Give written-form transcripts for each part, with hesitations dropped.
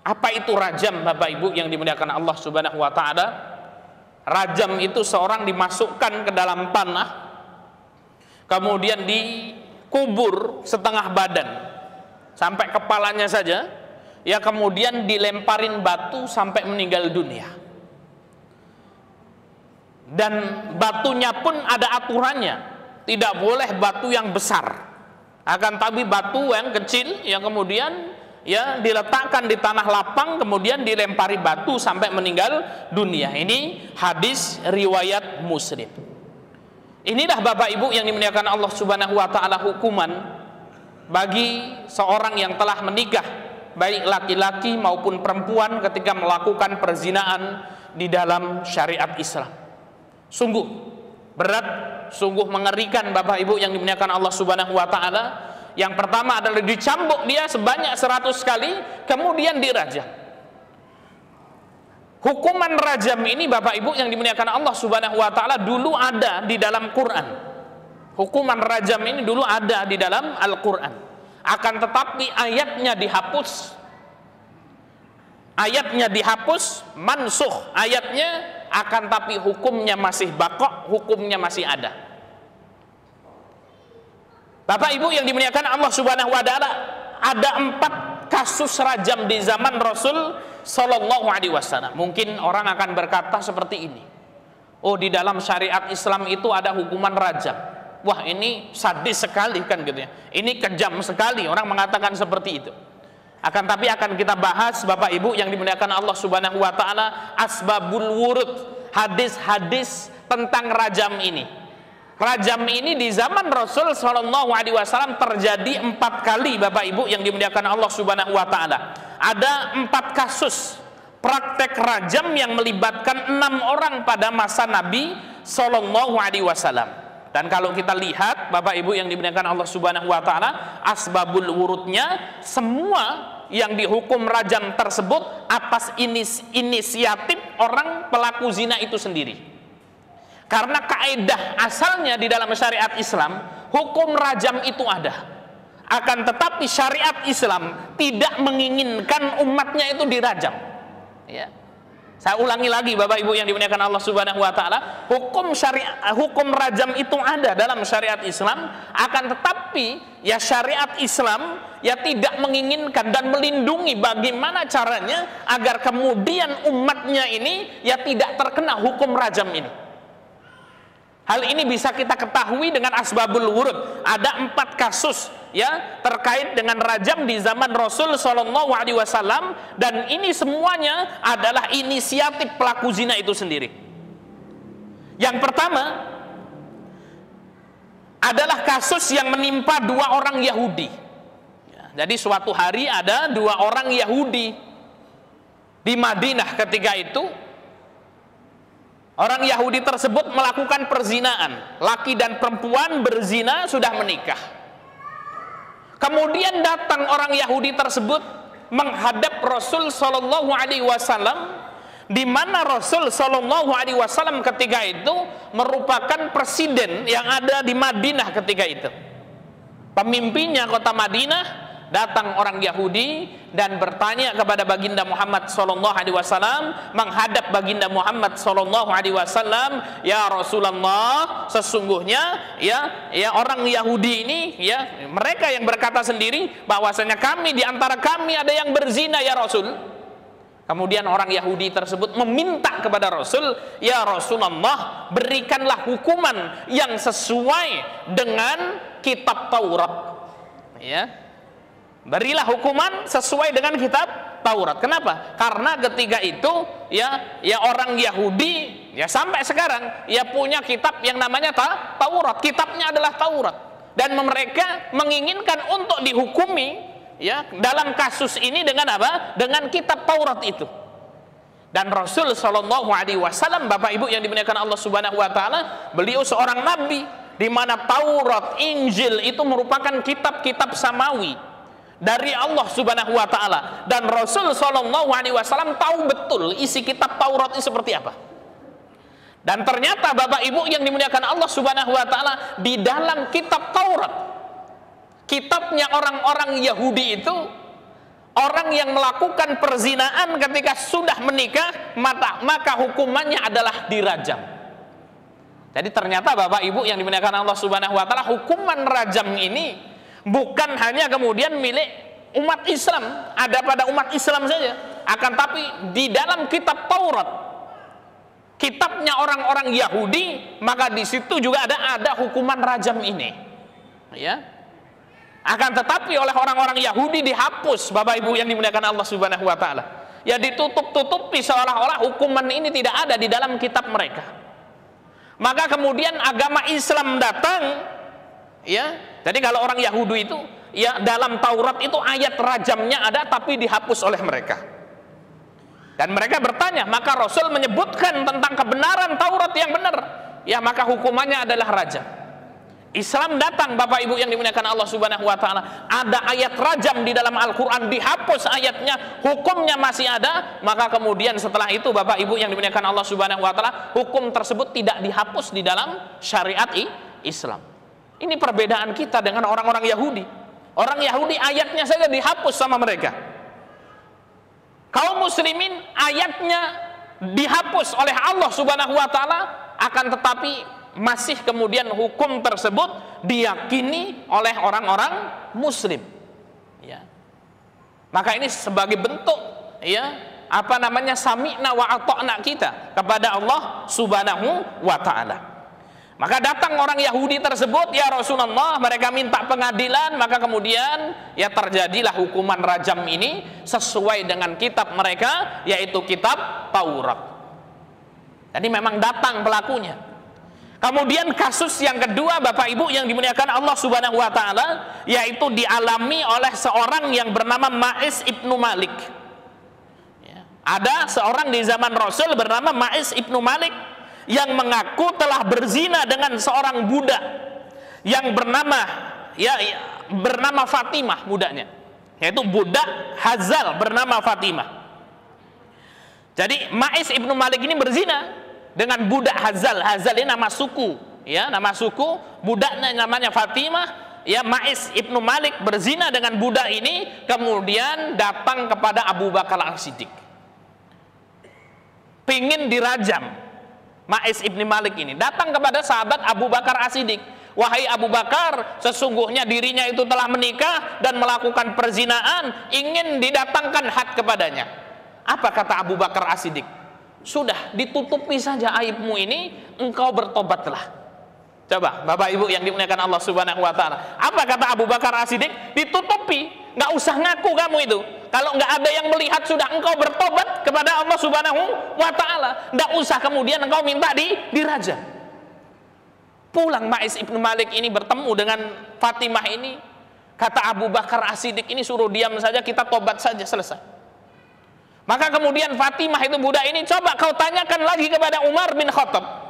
Apa itu rajam, Bapak Ibu yang dimuliakan Allah Subhanahu wa taala? Rajam itu seorang dimasukkan ke dalam tanah, kemudian dikubur setengah badan sampai kepalanya saja, ya, kemudian dilemparin batu sampai meninggal dunia. Dan batunya pun ada aturannya, tidak boleh batu yang besar, akan tapi batu yang kecil yang kemudian ya diletakkan di tanah lapang kemudian dilempari batu sampai meninggal dunia. Ini hadis riwayat Muslim. Inilah Bapak Ibu yang dimuliakan Allah Subhanahu wa taala hukuman bagi seorang yang telah menikah, baik laki-laki maupun perempuan, ketika melakukan perzinaan di dalam syariat Islam. Sungguh berat, sungguh mengerikan Bapak Ibu yang dimuliakan Allah Subhanahu wa taala. Yang pertama adalah dicambuk dia sebanyak 100 kali, kemudian dirajam. Hukuman rajam ini Bapak Ibu yang dimuliakan Allah Subhanahu wa taala dulu ada di dalam Quran. Hukuman rajam ini dulu ada di dalam Al-Quran. Akan tetapi ayatnya dihapus. Ayatnya dihapus, mansukh ayatnya, akan tapi hukumnya masih baqa', hukumnya masih ada. Bapak Ibu yang dimuliakan Allah Subhanahu wa taala, ada 4 kasus rajam di zaman Rasul Sallallahu Alaihi Wasallam. Mungkin orang akan berkata seperti ini, oh, di dalam syariat Islam itu ada hukuman rajam. Wah, ini sadis sekali kan gitu ya. Ini kejam sekali, orang mengatakan seperti itu. Akan tapi akan kita bahas Bapak Ibu yang dimuliakan Allah Subhanahu wa taala, asbabul wurud, hadis-hadis tentang rajam ini. Rajam ini di zaman Rasul Shallallahu Alaihi Wasallam terjadi 4 kali, Bapak Ibu yang dimuliakan Allah Subhanahu Wa Taala. Ada 4 kasus praktek rajam yang melibatkan 6 orang pada masa Nabi Shallallahu Alaihi Wasallam. Dan kalau kita lihat, Bapak Ibu yang dimuliakan Allah Subhanahu Wa Taala, asbabul wurudnya, semua yang dihukum rajam tersebut atas inisiatif orang pelaku zina itu sendiri. Karena kaidah asalnya di dalam syariat Islam, hukum rajam itu ada. Akan tetapi syariat Islam tidak menginginkan umatnya itu dirajam. Ya. Saya ulangi lagi Bapak Ibu yang dimuliakan Allah Subhanahu wa taala, hukum rajam itu ada dalam syariat Islam, akan tetapi ya syariat Islam ya tidak menginginkan dan melindungi bagaimana caranya agar kemudian umatnya ini ya tidak terkena hukum rajam ini. Hal ini bisa kita ketahui dengan asbabul wurud. Ada 4 kasus ya terkait dengan rajam di zaman Rasul Shallallahu Alaihi Wasallam, dan ini semuanya adalah inisiatif pelaku zina itu sendiri. Yang pertama adalah kasus yang menimpa 2 orang Yahudi. Jadi suatu hari ada 2 orang Yahudi di Madinah. Ketika itu orang Yahudi tersebut melakukan perzinaan. Laki dan perempuan berzina, sudah menikah. Kemudian datang orang Yahudi tersebut menghadap Rasul Shallallahu Alaihi Wasallam, di mana Rasul Shallallahu Alaihi Wasallam ketika itu merupakan presiden yang ada di Madinah ketika itu. Pemimpinnya kota Madinah. Datang orang Yahudi dan bertanya kepada baginda Muhammad sallallahu alaihi wasallam, menghadap baginda Muhammad sallallahu alaihi wasallam, ya Rasulullah, sesungguhnya ya orang Yahudi ini ya mereka yang berkata sendiri bahwasanya kami di antara kami ada yang berzina ya Rasul. Kemudian orang Yahudi tersebut meminta kepada Rasul, ya Rasulullah, berikanlah hukuman yang sesuai dengan kitab Taurat. Ya. Berilah hukuman sesuai dengan kitab Taurat. Kenapa? Karena ketika itu ya orang Yahudi ya sampai sekarang ya punya kitab yang namanya Taurat. Kitabnya adalah Taurat. Dan mereka menginginkan untuk dihukumi ya dalam kasus ini dengan apa? Dengan kitab Taurat itu. Dan Rasul Shallallahu Alaihi Wasallam, Bapak Ibu yang dimuliakan Allah Subhanahu Wa Taala, beliau seorang nabi, di mana Taurat, Injil itu merupakan kitab-kitab samawi dari Allah Subhanahu wa taala, dan Rasul Shallallahu Alaihi Wasallam tahu betul isi kitab Taurat itu seperti apa. Dan ternyata Bapak Ibu yang dimuliakan Allah Subhanahu wa taala, di dalam kitab Taurat, kitabnya orang-orang Yahudi itu, orang yang melakukan perzinaan ketika sudah menikah, maka hukumannya adalah dirajam. Jadi ternyata Bapak Ibu yang dimuliakan Allah Subhanahu wa taala, hukuman rajam ini bukan hanya kemudian milik umat Islam, ada pada umat Islam saja, akan tapi di dalam kitab Taurat, kitabnya orang-orang Yahudi, maka di situ juga ada hukuman rajam ini. Ya. Akan tetapi oleh orang-orang Yahudi dihapus, Bapak Ibu yang dimuliakan Allah Subhanahu wa taala. Ya, ditutup-tutupi seolah-olah hukuman ini tidak ada di dalam kitab mereka. Maka kemudian agama Islam datang, ya. Jadi kalau orang Yahudi itu, ya, dalam Taurat itu ayat rajamnya ada tapi dihapus oleh mereka. Dan mereka bertanya, maka Rasul menyebutkan tentang kebenaran Taurat yang benar, ya, maka hukumannya adalah rajam. Islam datang, Bapak Ibu yang dimuliakan Allah Subhanahu wa taala, ada ayat rajam di dalam Al-Qur'an, dihapus ayatnya, hukumnya masih ada, maka kemudian setelah itu Bapak Ibu yang dimuliakan Allah Subhanahu wa taala, hukum tersebut tidak dihapus di dalam syariat Islam. Ini perbedaan kita dengan orang-orang Yahudi. Orang Yahudi ayatnya saja dihapus sama mereka. Kaum muslimin ayatnya dihapus oleh Allah Subhanahu wa taala, akan tetapi masih kemudian hukum tersebut diyakini oleh orang-orang muslim, ya. Maka ini sebagai bentuk, ya, apa namanya, sami'na wa ata'na kita kepada Allah Subhanahu wa taala. Maka datang orang Yahudi tersebut, ya Rasulullah, mereka minta pengadilan, maka kemudian ya terjadilah hukuman rajam ini sesuai dengan kitab mereka, yaitu kitab Taurat. Jadi memang datang pelakunya. Kemudian kasus yang kedua, Bapak Ibu yang dimuliakan Allah Subhanahu wa taala, yaitu dialami oleh seorang yang bernama Ma'is ibnu Malik. Ya. Ada seorang di zaman Rasul bernama Ma'is ibnu Malik yang mengaku telah berzina dengan seorang budak yang bernama Fatimah, budaknya, yaitu budak Hazal bernama Fatimah. Jadi Ma'is ibnu Malik ini berzina dengan budak Hazal. Hazal ini nama suku, ya, nama suku, budaknya namanya Fatimah, ya. Ma'is ibnu Malik berzina dengan budak ini, kemudian datang kepada Abu Bakar As-Siddiq, pingin dirajam. Ma'is ibnu Malik ini datang kepada sahabat Abu Bakar As-Siddiq, wahai Abu Bakar, sesungguhnya dirinya itu telah menikah dan melakukan perzinaan, ingin didatangkan had kepadanya. Apa kata Abu Bakar As-Siddiq? Sudah, ditutupi saja aibmu ini, engkau bertobatlah. Coba Bapak Ibu yang dimuliakan Allah Subhanahu wa taala, apa kata Abu Bakar As-Siddiq? Ditutupi, nggak usah ngaku kamu itu. Kalau nggak ada yang melihat, sudah engkau bertobat kepada Allah Subhanahu wa taala, nggak usah kemudian engkau minta dirajam. Pulang Ma'is ibnu Malik ini bertemu dengan Fatimah ini, kata Abu Bakar As-Siddiq ini, suruh diam saja, kita tobat saja, selesai. Maka kemudian Fatimah itu budak ini, coba kau tanyakan lagi kepada Umar bin Khattab.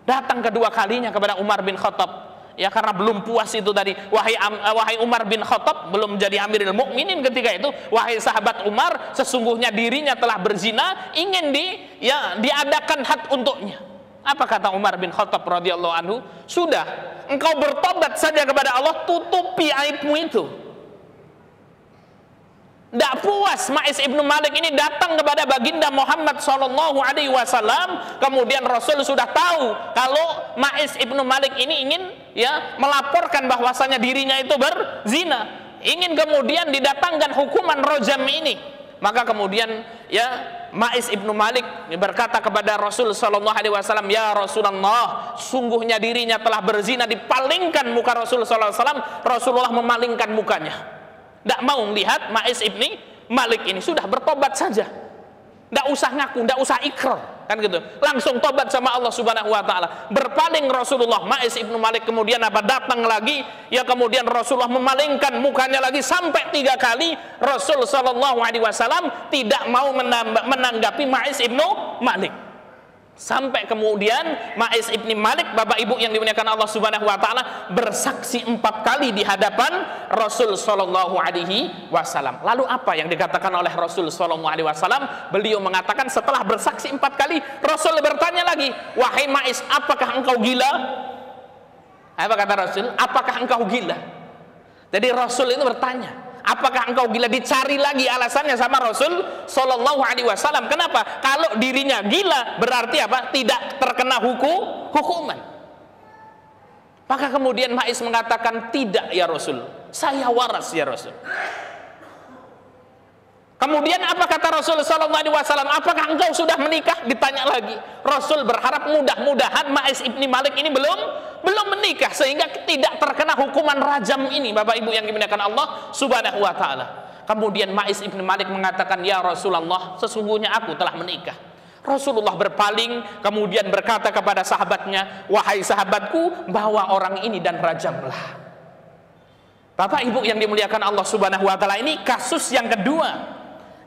Datang kedua kalinya kepada Umar bin Khattab, ya, karena belum puas itu tadi, wahai Umar bin Khattab, belum menjadi Amirul Mukminin ketika itu, wahai sahabat Umar, sesungguhnya dirinya telah berzina, ingin diadakan had untuknya. Apa kata Umar bin Khattab radhiyallahu anhu? Sudah, engkau bertobat saja kepada Allah, tutupi aibmu itu. Tidak puas, Ma'is ibnu Malik ini datang kepada baginda Muhammad SAW. Kemudian Rasul sudah tahu kalau Ma'is ibnu Malik ini ingin, ya, melaporkan bahwasanya dirinya itu berzina, ingin kemudian didatangkan hukuman rajam ini. Maka kemudian, ya, Ma'is ibnu Malik berkata kepada Rasul SAW, ya Rasulullah, sungguhnya dirinya telah berzina. Dipalingkan muka Rasul SAW, Rasulullah memalingkan mukanya, tidak mau melihat Ma'is ibni Malik ini. Sudah, bertobat saja, tidak usah ngaku, tidak usah ikrar, kan gitu, langsung tobat sama Allah Subhanahu wa taala. Berpaling Rasulullah, Ma'is ibnu Malik kemudian datang lagi, ya, kemudian Rasulullah memalingkan mukanya lagi sampai 3 kali. Rasul SAW tidak mau menanggapi Ma'is ibnu Malik. Sampai kemudian Ma'is ibni Malik, Bapak Ibu yang dimuliakan Allah Subhanahu wa taala, bersaksi 4 kali di hadapan Rasul sallallahu alaihi wasallam. Lalu apa yang dikatakan oleh Rasul sallallahu alaihi wasallam? Beliau mengatakan setelah bersaksi 4 kali, Rasul bertanya lagi, wahai Ma'is, apakah engkau gila? Apa kata Rasul? Apakah engkau gila? Jadi Rasul itu bertanya, Apakah engkau gila? Dicari lagi alasannya sama Rasul Shallallahu Alaihi Wasallam. Kenapa? Kalau dirinya gila berarti apa? Tidak terkena hukuman. Maka kemudian Maiz mengatakan, tidak ya Rasul, saya waras ya Rasul. Kemudian apa kata Rasul Shallallahu Alaihi Wasallam? Apakah engkau sudah menikah? Ditanya lagi. Rasul berharap mudah-mudahan Maiz ibni Malik ini belum menikah sehingga tidak terkena hukuman rajam ini, Bapak Ibu yang dimuliakan Allah Subhanahu Wa Taala. Kemudian Maiz ibni Malik mengatakan, ya Rasulullah, sesungguhnya aku telah menikah. Rasulullah berpaling kemudian berkata kepada sahabatnya, wahai sahabatku, bawa orang ini dan rajamlah. Bapak Ibu yang dimuliakan Allah Subhanahu Wa Taala, ini kasus yang kedua.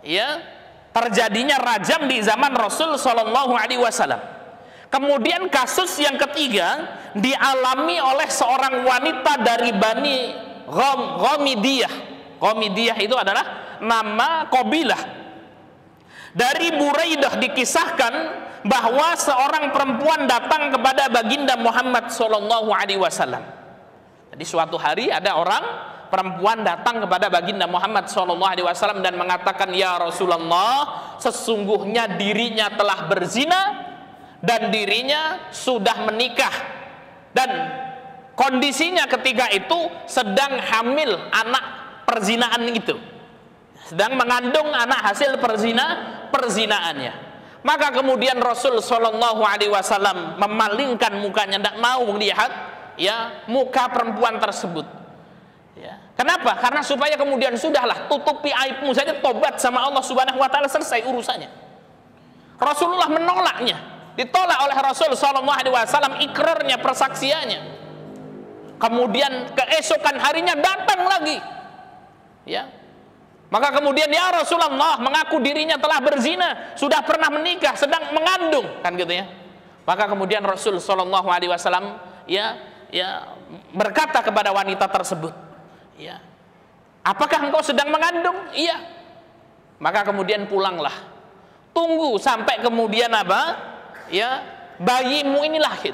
Ya, terjadinya rajam di zaman Rasul Shallallahu Alaihi Wasallam. Kemudian kasus yang ketiga dialami oleh seorang wanita dari Bani Ghamidiyah. Ghamidiyah itu adalah nama kabilah. Dari Buraidah dikisahkan bahwa seorang perempuan datang kepada baginda Muhammad Shallallahu Alaihi Wasallam. Jadi suatu hari ada orang perempuan datang kepada baginda Muhammad SAW dan mengatakan, ya Rasulullah, sesungguhnya dirinya telah berzina dan dirinya sudah menikah, dan kondisinya ketika itu sedang hamil anak perzinaan itu, sedang mengandung anak hasil perzinaannya. Maka kemudian Rasul SAW memalingkan mukanya, tidak mau melihat ya muka perempuan tersebut. Ya. Kenapa? Karena supaya kemudian sudahlah, tutupi aibmu saja, tobat sama Allah Subhanahu Wa Taala, selesai urusannya. Rasulullah menolaknya, ditolak oleh Rasul Shallallahu Alaihi Wasallam ikrarnya, persaksiannya. Kemudian keesokan harinya datang lagi, ya. Maka kemudian, ya Rasulullah, mengaku dirinya telah berzina, sudah pernah menikah, sedang mengandung, kan gitu ya. Maka kemudian Rasul Shallallahu Alaihi Wasallam berkata kepada wanita tersebut, ya, apakah engkau sedang mengandung? Iya. Maka kemudian pulanglah, tunggu sampai kemudian apa? Ya, bayimu ini lahir.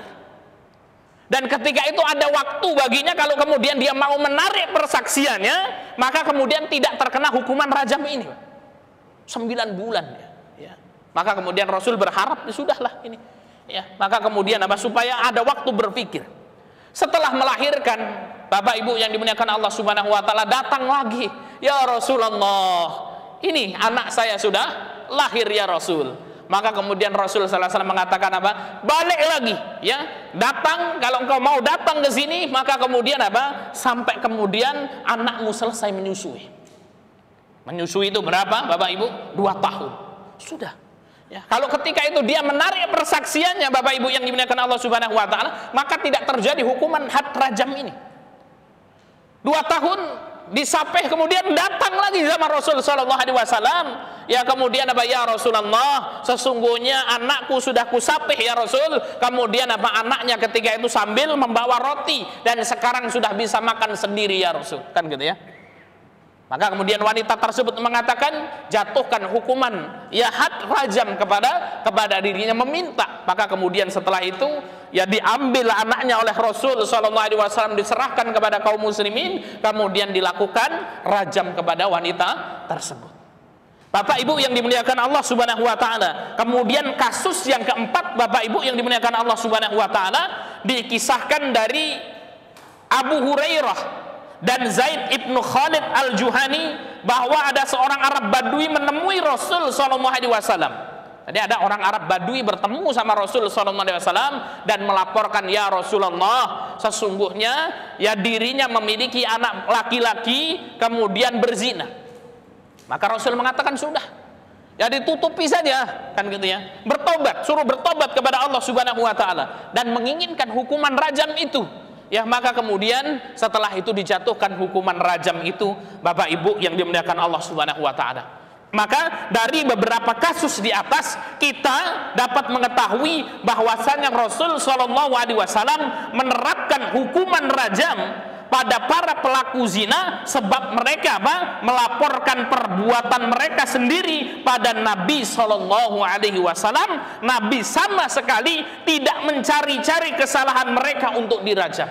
Dan ketika itu ada waktu baginya, kalau kemudian dia mau menarik persaksiannya, maka kemudian tidak terkena hukuman rajam ini. 9 bulan ya. Maka kemudian Rasul berharap, sudahlah ini. Ya, maka kemudian apa? Supaya ada waktu berpikir. Setelah melahirkan, Bapak Ibu yang dimuliakan Allah Subhanahu Wa Taala, datang lagi, ya Rasulullah, ini anak saya sudah lahir ya Rasul. Maka kemudian Rasul Sallallahu Alaihi Wasallam mengatakan apa? Balik lagi, ya, datang. Kalau engkau mau datang ke sini, maka kemudian apa? Sampai kemudian anakmu selesai menyusui. Menyusui itu berapa, Bapak Ibu? 2 tahun. Sudah. Ya, kalau ketika itu dia menarik persaksiannya, Bapak Ibu yang dimuliakan Allah Subhanahu Wa Taala, maka tidak terjadi hukuman had rajam ini. 2 tahun disapih, kemudian datang lagi sama Rasul Shallallahu Alaihi Wasallam. Ya, kemudian apa? Ya Rasulullah, sesungguhnya anakku sudah kusapih ya Rasul. Kemudian apa? Anaknya ketika itu sambil membawa roti dan sekarang sudah bisa makan sendiri ya Rasul, kan gitu ya. Maka kemudian wanita tersebut mengatakan, jatuhkan hukuman ya had rajam kepada dirinya, meminta. Maka kemudian setelah itu ya diambil anaknya oleh Rasul Shallallahu Alaihi Wasallam, diserahkan kepada kaum muslimin, kemudian dilakukan rajam kepada wanita tersebut. Bapak Ibu yang dimuliakan Allah Subhanahu Wa Taala. Kemudian kasus yang keempat, Bapak Ibu yang dimuliakan Allah Subhanahu Wa Taala, dikisahkan dari Abu Hurairah dan Zaid ibnu Khalid al-Juhani, bahwa ada seorang Arab Badui menemui Rasul Shallallahu Alaihi Wasallam. Jadi ada orang Arab Badui bertemu sama Rasul Shallallahu Alaihi Wasallam dan melaporkan, ya Rasulullah, sesungguhnya ya dirinya memiliki anak laki-laki kemudian berzina. Maka Rasul mengatakan, sudah, ya ditutupi saja, kan gitu ya. Bertobat, suruh bertobat kepada Allah Subhanahu Wa Taala dan menginginkan hukuman rajam itu. Ya, maka kemudian setelah itu dijatuhkan hukuman rajam itu, Bapak Ibu yang dimuliakan Allah Subhanahu Wa Taala. Maka dari beberapa kasus di atas kita dapat mengetahui bahwasanya Rasul Shallallahu Alaihi Wasallam menerapkan hukuman rajam pada para pelaku zina, sebab mereka apa? Melaporkan perbuatan mereka sendiri pada Nabi Shallallahu Alaihi Wasallam. Nabi sama sekali tidak mencari-cari kesalahan mereka untuk dirajam.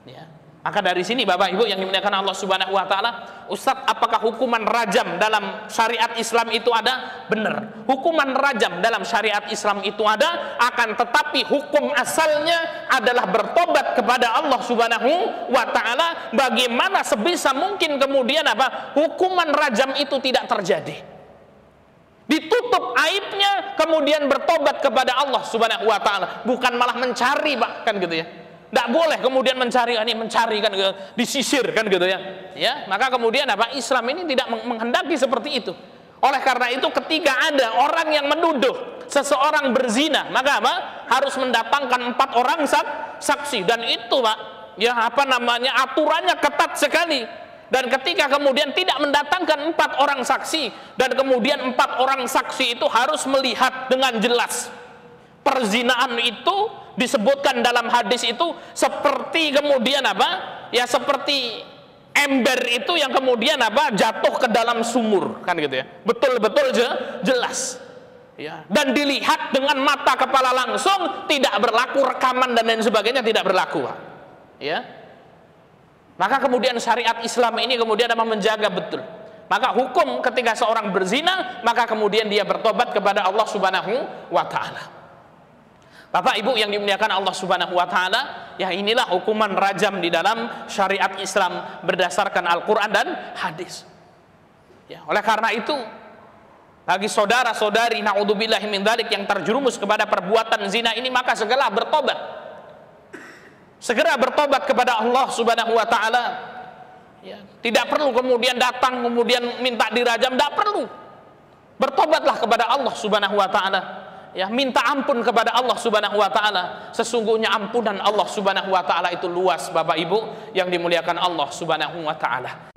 Ya. Maka dari sini Bapak Ibu yang dimuliakan Allah Subhanahu wa taala, Ustadz, apakah hukuman rajam dalam syariat Islam itu ada? Benar. Hukuman rajam dalam syariat Islam itu ada, akan tetapi hukum asalnya adalah bertobat kepada Allah Subhanahu wa taala. Bagaimana sebisa mungkin kemudian apa? Hukuman rajam itu tidak terjadi. Ditutup aibnya, kemudian bertobat kepada Allah Subhanahu wa taala, bukan malah mencari, Pak, kan gitu ya. Tidak boleh kemudian mencari kan gitu, disisir kan gitu ya. Ya, maka kemudian apa? Islam ini tidak menghendaki seperti itu. Oleh karena itu ketika ada orang yang menuduh seseorang berzina, maka apa? Harus mendatangkan 4 orang saksi, dan itu, Pak, ya apa namanya, aturannya ketat sekali. Dan ketika kemudian tidak mendatangkan 4 orang saksi, dan kemudian 4 orang saksi itu harus melihat dengan jelas perzinaan itu disebutkan dalam hadis itu seperti kemudian apa? Ya seperti ember itu yang kemudian apa? Jatuh ke dalam sumur, kan gitu ya. Betul-betul jelas. Ya, dan dilihat dengan mata kepala langsung, tidak berlaku rekaman dan lain sebagainya, tidak berlaku. Ya. Maka kemudian syariat Islam ini kemudian apa? Menjaga betul. Maka hukum ketika seorang berzina, maka kemudian dia bertobat kepada Allah Subhanahu wa taala. Bapak Ibu yang dimuliakan Allah Subhanahu wa taala, ya inilah hukuman rajam di dalam syariat Islam berdasarkan Al-Qur'an dan hadis. Ya, oleh karena itu bagi saudara-saudari naudzubillahi min dzalik yang terjerumus kepada perbuatan zina ini, maka segera bertobat. Segera bertobat kepada Allah Subhanahu wa taala. Ya, tidak perlu kemudian datang kemudian minta dirajam, tidak perlu. Bertobatlah kepada Allah Subhanahu wa taala. Ya, minta ampun kepada Allah Subhanahu wa taala. Sesungguhnya ampunan Allah Subhanahu wa taala itu luas, Bapak Ibu yang dimuliakan Allah Subhanahu wa taala.